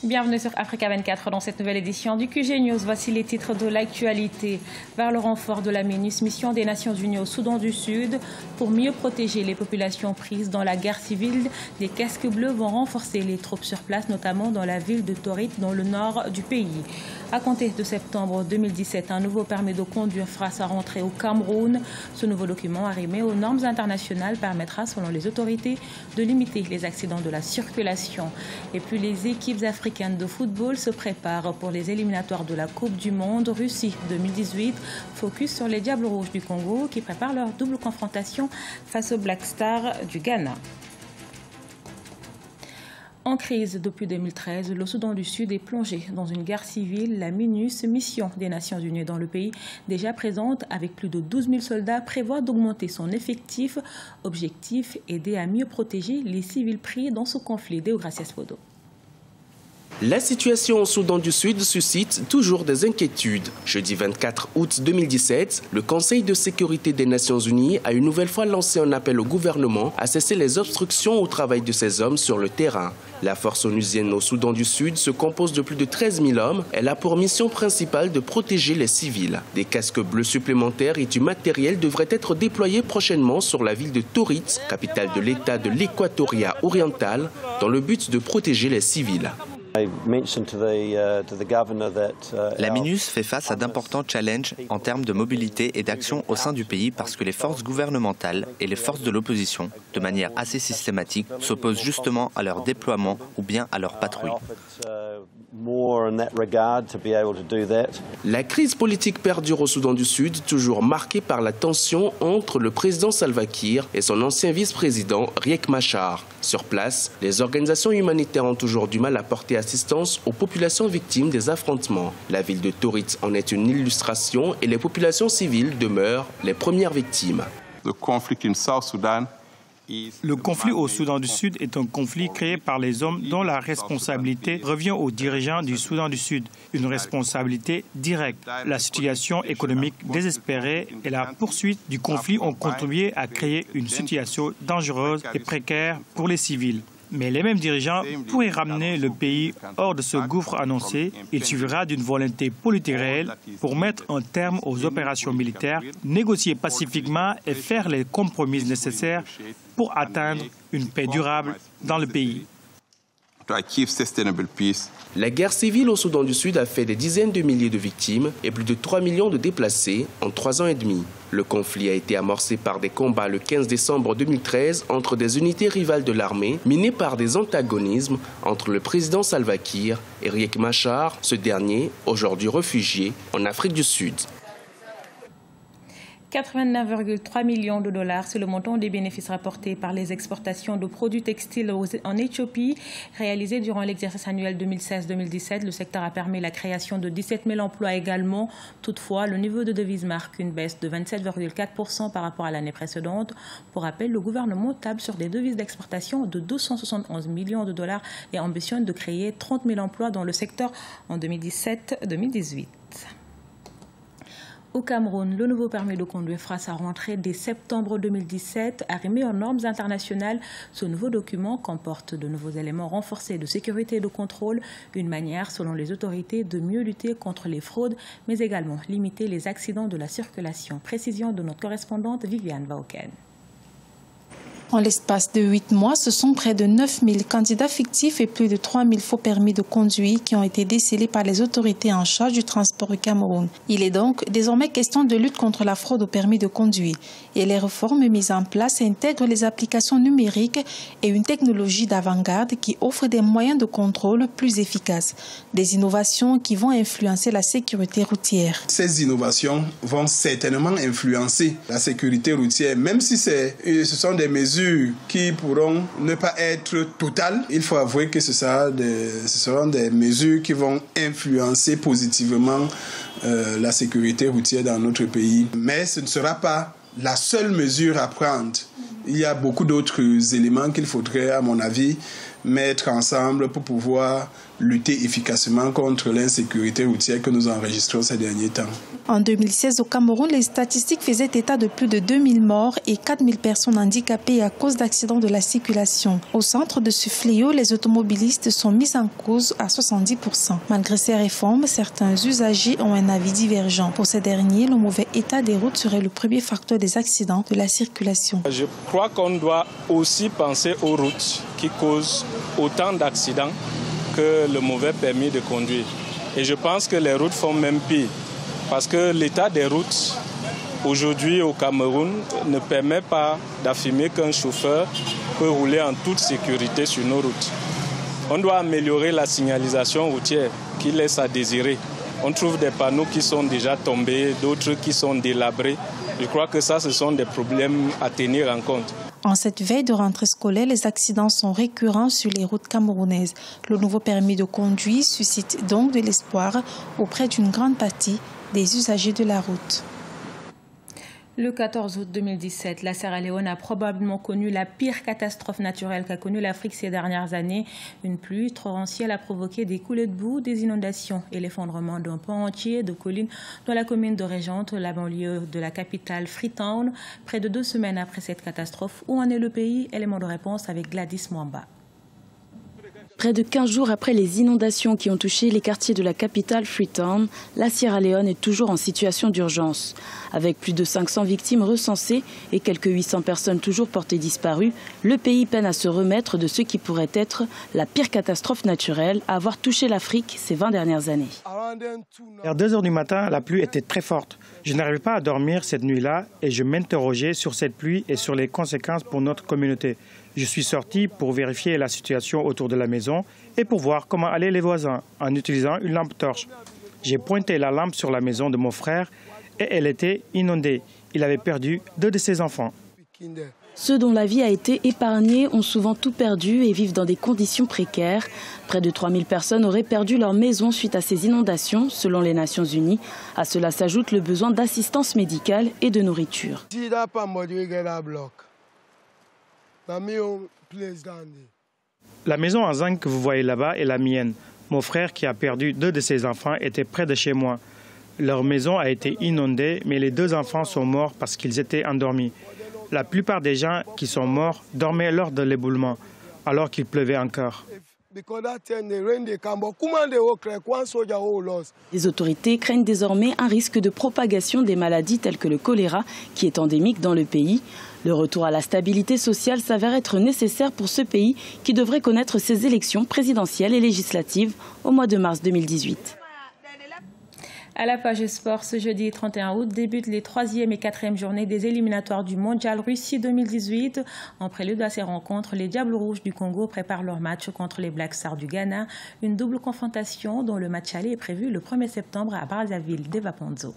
Bienvenue sur Africa 24 dans cette nouvelle édition du QG News. Voici les titres de l'actualité. Vers le renfort de la MINUS, mission des Nations Unies au Soudan du Sud. Pour mieux protéger les populations prises dans la guerre civile, les casques bleus vont renforcer les troupes sur place, notamment dans la ville de Torit, dans le nord du pays. À compter de septembre 2017, un nouveau permis de conduire fera sa rentrée au Cameroun. Ce nouveau document, arrimé aux normes internationales, permettra, selon les autorités, de limiter les accidents de la circulation. Et puis les équipes africaines de football se préparent pour les éliminatoires de la Coupe du Monde Russie 2018. Focus sur les Diables Rouges du Congo qui préparent leur double confrontation face aux Black Stars du Ghana. En crise depuis 2013, le Soudan du Sud est plongé dans une guerre civile. La MINUS, mission des Nations Unies dans le pays, déjà présente avec plus de 12 000 soldats, prévoit d'augmenter son effectif. Objectif, aider à mieux protéger les civils pris dans ce conflit. Deogracias Podo. La situation au Soudan du Sud suscite toujours des inquiétudes. Jeudi 24 août 2017, le Conseil de sécurité des Nations Unies a une nouvelle fois lancé un appel au gouvernement à cesser les obstructions au travail de ses hommes sur le terrain. La force onusienne au Soudan du Sud se compose de plus de 13 000 hommes. Elle a pour mission principale de protéger les civils. Des casques bleus supplémentaires et du matériel devraient être déployés prochainement sur la ville de Torit, capitale de l'État de l'Équatoria oriental, dans le but de protéger les civils. La MINUS fait face à d'importants challenges en termes de mobilité et d'action au sein du pays parce que les forces gouvernementales et les forces de l'opposition, de manière assez systématique, s'opposent justement à leur déploiement ou bien à leur patrouille. La crise politique perdure au Soudan du Sud, toujours marquée par la tension entre le président Salva Kiir et son ancien vice-président Riek Machar. Sur place, les organisations humanitaires ont toujours du mal à porter assistance aux populations victimes des affrontements. La ville de Torit en est une illustration et les populations civiles demeurent les premières victimes. Le conflit au Soudan du Sud est un conflit créé par les hommes dont la responsabilité revient aux dirigeants du Soudan du Sud. Une responsabilité directe. La situation économique désespérée et la poursuite du conflit ont contribué à créer une situation dangereuse et précaire pour les civils. Mais les mêmes dirigeants pourraient ramener le pays hors de ce gouffre annoncé. Il suffira d'une volonté politique réelle pour mettre un terme aux opérations militaires, négocier pacifiquement et faire les compromis nécessaires pour atteindre une paix durable dans le pays. La guerre civile au Soudan du Sud a fait des dizaines de milliers de victimes et plus de 3 millions de déplacés en 3 ans et demi. Le conflit a été amorcé par des combats le 15 décembre 2013 entre des unités rivales de l'armée, minées par des antagonismes entre le président Salva Kiir et Riek Machar, ce dernier, aujourd'hui réfugié en Afrique du Sud. 89,3 millions de dollars, c'est le montant des bénéfices rapportés par les exportations de produits textiles en Éthiopie. Réalisé durant l'exercice annuel 2016-2017, le secteur a permis la création de 17 000 emplois également. Toutefois, le niveau de devise marque une baisse de 27,4% par rapport à l'année précédente. Pour rappel, le gouvernement table sur des devises d'exportation de 271 millions de dollars et ambitionne de créer 30 000 emplois dans le secteur en 2017-2018. Au Cameroun, le nouveau permis de conduire fera sa rentrée dès septembre 2017. Arrimé aux normes internationales, ce nouveau document comporte de nouveaux éléments renforcés de sécurité et de contrôle, une manière, selon les autorités, de mieux lutter contre les fraudes, mais également limiter les accidents de la circulation. Précision de notre correspondante Viviane Vauken. En l'espace de 8 mois, ce sont près de 9 000 candidats fictifs et plus de 3 000 faux permis de conduire qui ont été décelés par les autorités en charge du transport au Cameroun. Il est donc désormais question de lutte contre la fraude au permis de conduire. Et les réformes mises en place intègrent les applications numériques et une technologie d'avant-garde qui offre des moyens de contrôle plus efficaces. Des innovations qui vont influencer la sécurité routière. Ces innovations vont certainement influencer la sécurité routière, même si ce sont des mesures qui pourront ne pas être totales. Il faut avouer que ce seront des mesures qui vont influencer positivement la sécurité routière dans notre pays. Mais ce ne sera pas la seule mesure à prendre. Il y a beaucoup d'autres éléments qu'il faudrait, à mon avis, mettre ensemble pour pouvoir lutter efficacement contre l'insécurité routière que nous enregistrons ces derniers temps. En 2016, au Cameroun, les statistiques faisaient état de plus de 2000 morts et 4000 personnes handicapées à cause d'accidents de la circulation. Au centre de ce fléau, les automobilistes sont mis en cause à 70%. Malgré ces réformes, certains usagers ont un avis divergent. Pour ces derniers, le mauvais état des routes serait le premier facteur des accidents de la circulation. Je crois qu'on doit aussi penser aux routes qui causent autant d'accidents que le mauvais permis de conduire. Et je pense que les routes font même pire. Parce que l'état des routes, aujourd'hui au Cameroun, ne permet pas d'affirmer qu'un chauffeur peut rouler en toute sécurité sur nos routes. On doit améliorer la signalisation routière qui laisse à désirer. On trouve des panneaux qui sont déjà tombés, d'autres qui sont délabrés. Je crois que ça, ce sont des problèmes à tenir en compte. En cette veille de rentrée scolaire, les accidents sont récurrents sur les routes camerounaises. Le nouveau permis de conduire suscite donc de l'espoir auprès d'une grande partie des usagers de la route. Le 14 août 2017, la Sierra Leone a probablement connu la pire catastrophe naturelle qu'a connue l'Afrique ces dernières années. Une pluie torrentielle a provoqué des coulées de boue, des inondations et l'effondrement d'un pan entier de collines dans la commune de Régente, la banlieue de la capitale Freetown. Près de 2 semaines après cette catastrophe, où en est le pays? Élément de réponse avec Gladys Mwamba. Près de 15 jours après les inondations qui ont touché les quartiers de la capitale Freetown, la Sierra Leone est toujours en situation d'urgence. Avec plus de 500 victimes recensées et quelques 800 personnes toujours portées disparues, le pays peine à se remettre de ce qui pourrait être la pire catastrophe naturelle à avoir touché l'Afrique ces 20 dernières années. Vers 2 heures du matin, la pluie était très forte. Je n'arrivais pas à dormir cette nuit-là et je m'interrogeais sur cette pluie et sur les conséquences pour notre communauté. Je suis sorti pour vérifier la situation autour de la maison et pour voir comment allaient les voisins en utilisant une lampe torche. J'ai pointé la lampe sur la maison de mon frère et elle était inondée. Il avait perdu 2 de ses enfants. Ceux dont la vie a été épargnée ont souvent tout perdu et vivent dans des conditions précaires. Près de 3000 personnes auraient perdu leur maison suite à ces inondations, selon les Nations Unies. À cela s'ajoute le besoin d'assistance médicale et de nourriture. La maison en zinc que vous voyez là-bas est la mienne. Mon frère, qui a perdu 2 de ses enfants, était près de chez moi. Leur maison a été inondée, mais les 2 enfants sont morts parce qu'ils étaient endormis. La plupart des gens qui sont morts dormaient lors de l'éboulement, alors qu'il pleuvait encore. Les autorités craignent désormais un risque de propagation des maladies telles que le choléra, qui est endémique dans le pays. Le retour à la stabilité sociale s'avère être nécessaire pour ce pays qui devrait connaître ses élections présidentielles et législatives au mois de mars 2018. À la page sport, ce jeudi 31 août débutent les 3e et 4e journées des éliminatoires du Mondial Russie 2018. En prélude à ces rencontres, les Diables Rouges du Congo préparent leur match contre les Black Stars du Ghana. Une double confrontation dont le match aller est prévu le 1er septembre à Brazzaville, Deva Ponzo.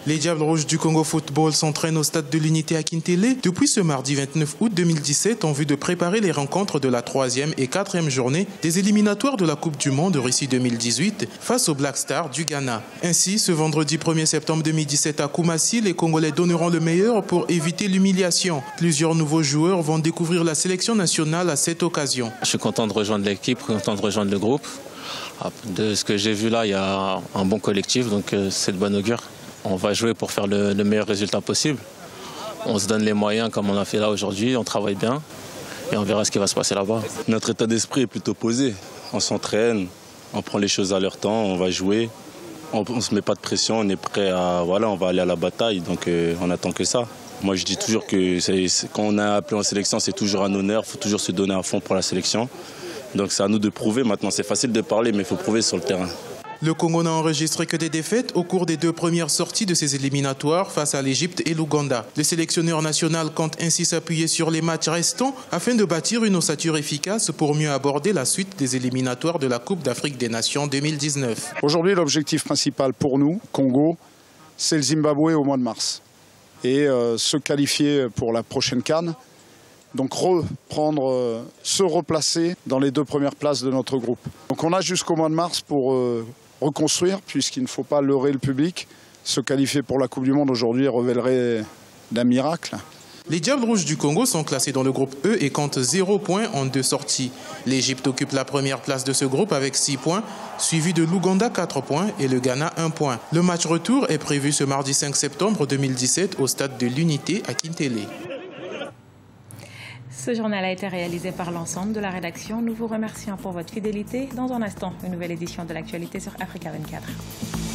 Les Diables Rouges du Congo Football s'entraînent au stade de l'Unité à Kintélé depuis ce mardi 29 août 2017 en vue de préparer les rencontres de la 3e et 4e journée des éliminatoires de la Coupe du Monde Russie 2018 face aux Black Stars du Ghana. Ainsi, ce vendredi 1er septembre 2017 à Koumassi, les Congolais donneront le meilleur pour éviter l'humiliation. Plusieurs nouveaux joueurs vont découvrir la sélection nationale à cette occasion. Je suis content de rejoindre l'équipe, content de rejoindre le groupe. De ce que j'ai vu là, il y a un bon collectif, donc c'est de bon augure. On va jouer pour faire le meilleur résultat possible. On se donne les moyens comme on a fait là aujourd'hui, on travaille bien et on verra ce qui va se passer là-bas. Notre état d'esprit est plutôt posé. On s'entraîne, on prend les choses à leur temps, on va jouer. On ne se met pas de pression, on est prêt à... Voilà, on va aller à la bataille, donc on attend que ça. Moi je dis toujours que quand on a appelé en sélection, c'est toujours un honneur, il faut toujours se donner à fond pour la sélection. Donc c'est à nous de prouver maintenant, c'est facile de parler mais il faut prouver sur le terrain. Le Congo n'a enregistré que des défaites au cours des 2 premières sorties de ses éliminatoires face à l'Égypte et l'Ouganda. Le sélectionneur national compte ainsi s'appuyer sur les matchs restants afin de bâtir une ossature efficace pour mieux aborder la suite des éliminatoires de la Coupe d'Afrique des Nations 2019. Aujourd'hui, l'objectif principal pour nous, Congo, c'est le Zimbabwe au mois de mars. Et se qualifier pour la prochaine CAN. Donc se replacer dans les 2 premières places de notre groupe. Donc on a jusqu'au mois de mars pour reconstruire, puisqu'il ne faut pas leurrer le public. Se qualifier pour la Coupe du Monde aujourd'hui révélerait d'un miracle. Les Diables Rouges du Congo sont classés dans le groupe E et comptent 0 points en 2 sorties. L'Égypte occupe la première place de ce groupe avec 6 points, suivi de l'Ouganda 4 points et le Ghana 1 point. Le match retour est prévu ce mardi 5 septembre 2017 au stade de l'Unité à Kintele. Ce journal a été réalisé par l'ensemble de la rédaction. Nous vous remercions pour votre fidélité. Dans un instant, une nouvelle édition de l'actualité sur Africa 24.